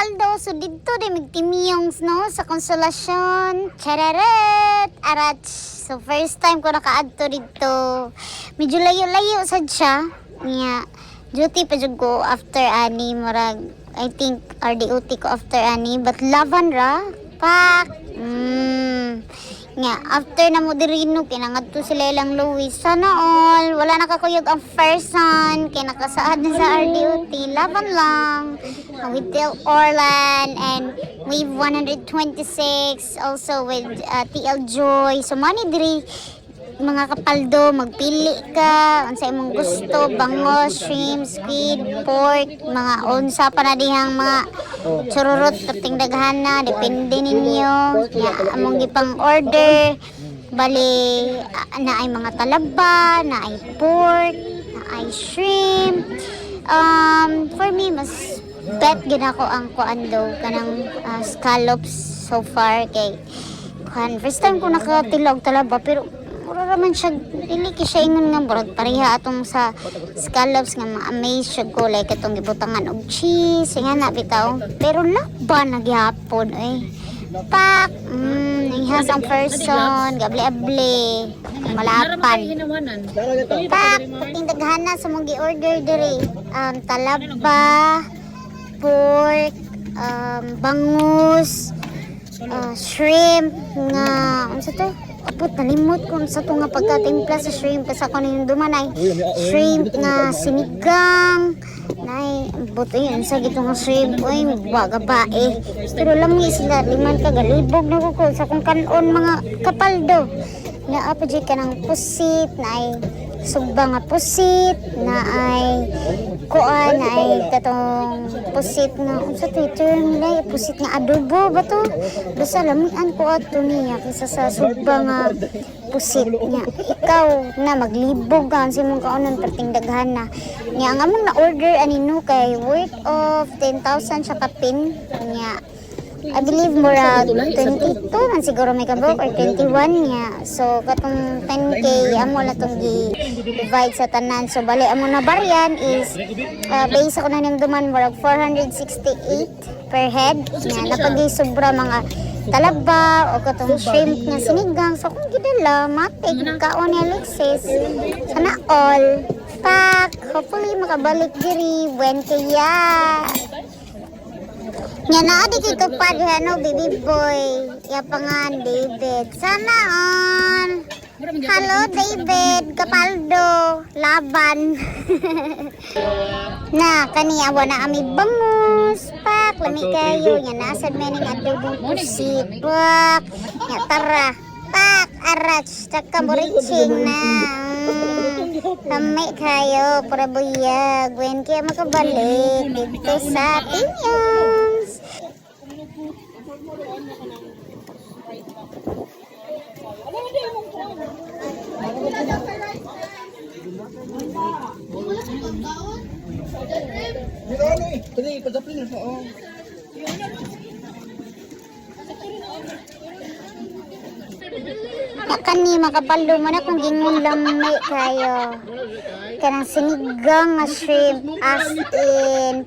kapaldo. So dito di magtimiyongs no sa Konsolasyon. Chararet! Arach! So first time ko nakaadto dito. Medyo layo-layo sad siya. Nga, duty pa jud ko after ani murag I think RDOT ko after ani but laban ra. Pak! Nga, after na mo dirino, kinangadto sila ilang Louis. Sana all, wala nakakuyog ang first son. Kinakasaad na sa RDOT. Laban lang. With Del Orlan and Wave 126. Also with TL Joy. So, mani diri mga kapaldo, magpili ka unsa imong gusto, bangos, shrimp, squid, pork, mga unsa pa na dihang mga chururot kating daghana, depende ninyo ya among gipang order. Bali na ay mga talaba, na ay pork, na ay shrimp. For me mas bet gid ako ang kuando kanang scallops so far kay first time ko nakatilog talaba pero mura raman siya, dili ki siya ingon nga murag pareha atong sa scallops nga ma-amaze siya ko like itong gibutangan og cheese nga na bitaw pero laban nagyapon pak nihas ang person gabli-abli malapan pak pating daghana sa mong gi-order diri talaba pork bangus shrimp nga unsa to apot nalimot kung sa to nga pagkatimpla sa shrimp kasi ako na yung dumanay shrimp nga sinigang nay buto yun sa gitong nga shrimp oy waga bae pero lami sila liman ka galibog na ko sa kung kanon mga kapaldo na apa jud ka ng pusit na ay sugba nga pusit na ay kuan na ay katong pusit nga unsa to term nila pusit nga adobo ba to basta lamian ko ato niya kaysa sa sugba nga pusit niya ikaw na maglibog ka sa imong kaunon perting daghan na niya ang among na order anino kay worth of 10,000 sa kapin niya I believe mura 22 man siguro may kabok or 21 niya. So katong 10k amo na tong divide sa tanan. So bali amo na baryan is base ako na ning duman mura 468 per head. Nya napagi sobra mga talaba o katong shrimp nga sinigang. So kung gidala matik kaon ni Alexis. Sana all pak hopefully makabalik diri when kaya. Nga naadi kay tupad ano baby boy yapangan David sana on hello David kapaldo laban na kaniyawa na ami bangus pak lami kayo nga nasad mening adobong pusit pak nga tara pak arach takamuriching na kami kayo para buyag when kaya makabalik dito sa Tinyongs. Kani makapalo mo na kung gingon lami kayo kanang sinigang nga shrimp as in